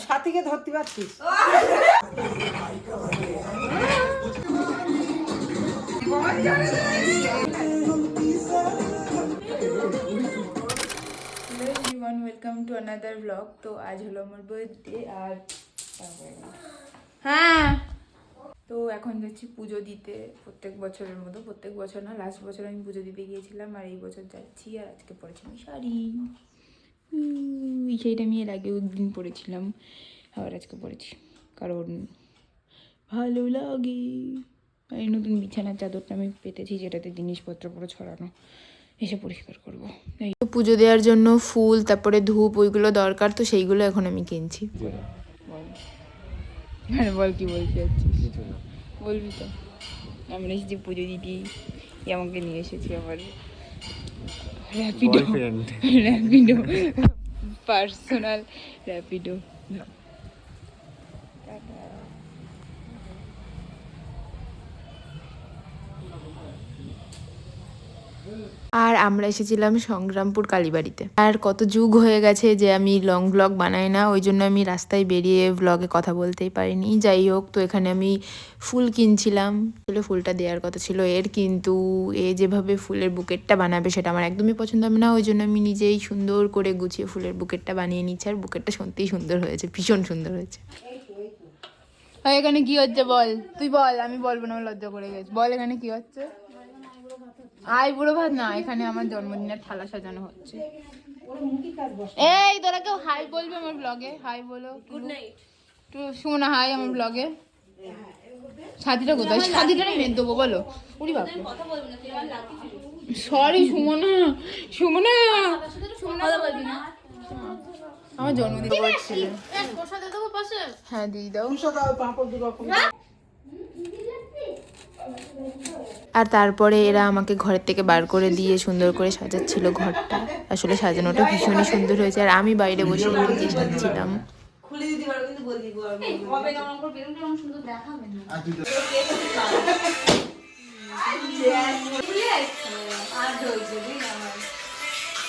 সাথীকে ধরতে পারছিস? Welcome to another blog. তো আজ হলো আমার বার্থডে আর হ্যাঁ, তো এখন যাচ্ছি পুজো দিতে। প্রত্যেক বছরের মতো, প্রত্যেক বছর না, লাস্ট বছর আমি পুজো দিতে গিয়েছিলাম আর এই বছর যাচ্ছি। আর আজকে পরেছি আমি শাড়ি, সেইটা আমি এর আগেও একদিন পরেছিলাম, আবার আজকে পরেছি কারণ ভালো লাগে। এই নতুন বিছানার চাদরটা আমি পেতেছি, যেটাতে জিনিসপত্র পুরো ছড়ানো, এসে পরিষ্কার করবো। পুজো দেওয়ার জন্য ফুল, তারপরে ধূপ, ওইগুলো দরকার, তো সেইগুলো এখন আমি কিনছি। মানে বল, কি বলতে যাচ্ছিস? বলবি তো। আমরা এসেছি পুজো দিতে, আমাকে নিয়ে এসেছি আবার র্যাপিডো, পার্সোনাল র্যাপিডো। আর আমরা এসেছিলাম সংগ্রামপুর কালীবাড়িতে। আর কত যুগ হয়ে গেছে যে আমি লং ব্লগ বানাই না, ওই জন্য আমি রাস্তায় বেরিয়ে ব্লগে কথা বলতেই পারিনি। যাই হোক, তো এখানে আমি ফুল কিনছিলাম। আসলে ফুলটা দেওয়ার কথা ছিল এর, কিন্তু এ যেভাবে ফুলের বুকেটটা বানাবে সেটা আমার একদমই পছন্দ হবে না। ওই জন্য আমি নিজেই সুন্দর করে গুছিয়ে ফুলের বুকেটটা বানিয়ে নিচ্ছি। আর বুকেটটা সত্যিই সুন্দর হয়েছে, ভীষণ সুন্দর হয়েছে। এখানে কি হচ্ছে বল, তুই বল, আমি বলবো না, লজ্জা করে গেছি। বল এখানে কি হচ্ছে? আইবুড়ো ভাত না, এখানে আমার জন্মদিনের থালা সাজানো হচ্ছে। এই তোরা কেউ হাই বলবে আমার ব্লগে? হাই বলো। Good night. একটু শোনা হাই আমার ব্লগে। সাথীটা কোথায়? সাথীটা মেয়ে দেবো বলো। উড়ি বাবা, সরি সুমনা, সুমনা, আমার জন্মদিন করছিল। হ্যাঁ দিয়ে দাও। আর তারপরে এরা আমাকে ঘরের থেকে বার করে দিয়ে সুন্দর করে সাজাচ্ছিল ঘরটা। আসলে সাজানোটা ভীষণই সুন্দর হয়েছে। আর আমি বাইরে বসে নিজে সাজছিলাম।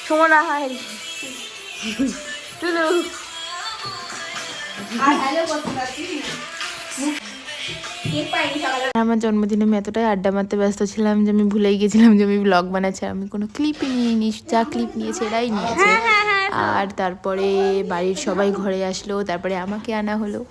সুমনা হাই, টুলু আমার জন্মদিনে আমি এতটাই আড্ডা মারতে ব্যস্ত ছিলাম যে আমি ভুলেই গেছিলাম যে আমি ব্লগ বানাচ্ছি। আমি কোনো ক্লিপই নিইনি, যা ক্লিপ নিয়েছে এরাই নিয়েছে। আর তারপরে বাড়ির সবাই ঘরে আসলো, তারপরে আমাকে আনা হলো।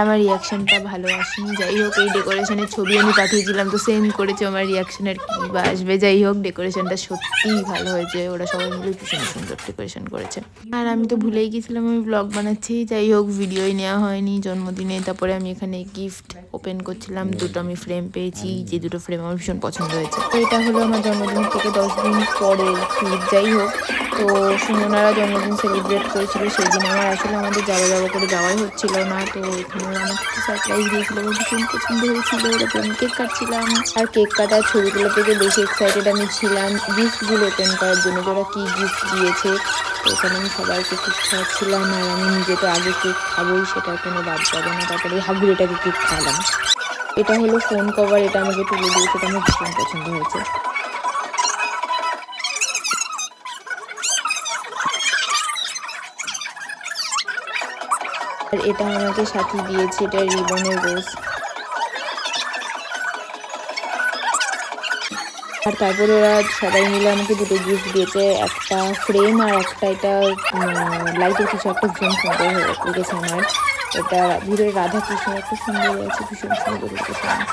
আমার রিয়াকশানটা ভালো আসেনি। যাই হোক, এই ডেকোরেশনের ছবি আমি পাঠিয়েছিলাম, তো সেম করেছে। আমার রিয়াকশানের কী বা আসবে। যাই হোক, ডেকোরেশনটা সত্যিই ভালো হয়েছে, ওরা সবাই মিলে ভীষণ সুন্দর ডেকোরেশন করেছে। আর আমি তো ভুলেই গেছিলাম আমি ব্লগ বানাচ্ছি। যাই হোক, ভিডিওই নেওয়া হয়নি জন্মদিনে। তারপরে আমি এখানে গিফট ওপেন করছিলাম, দুটো আমি ফ্রেম পেয়েছি, যে দুটো ফ্রেম আমার ভীষণ পছন্দ হয়েছে। তো এটা হলো আমার জন্মদিন থেকে 10 দিন পরের ক্লিপ। যাই হোক, তো সুমনারা জন্মদিন সেলিব্রেট করেছিল সেই দিন। আমার আসলে আমাদের যাওয়া করে যাওয়াই হচ্ছিল না, তো এখানে আমার কিছু সারপ্রাইজ দিয়েছিল, আমার ভীষণ পছন্দ হয়েছিল। ওরকম আমি কেক কাটছিলাম, আর কেক কাটার ছবিগুলো থেকে বেশি এক্সাইটেড আমি ছিলাম গিফটগুলো ওপেন করার জন্য, যারা কী গিফট দিয়েছে। তো এখানে আমি সবাইকে কেক খাওয়াচ্ছিলাম, আর আমি নিজে তো আগে কেক খাবোই, সেটা কোনো বাদ যাবে না। তারপরে হাগুড়িটাকে কেক খাওয়ালাম। এটা হলো ফোন কভার, এটা আমাকে তুলে দিয়েছে, এটা আমার ভীষণ পছন্দ হয়েছে। আর এটা আমাকে সাথী দিয়েছে, এটা রিবনের রোজ। আর তারপরে ওরা সবাই মিলে আমাকে দুটো গিফট দিয়েছে, একটা ফ্রেম আর একটা এটা লাইটের কিছু একটা ভীষণ সুন্দর লেগেছে আমার। এটা ভিতরে রাধা কৃষ্ণ একটা সুন্দর আছে, ভীষণ সুন্দর লেগেছে আমার।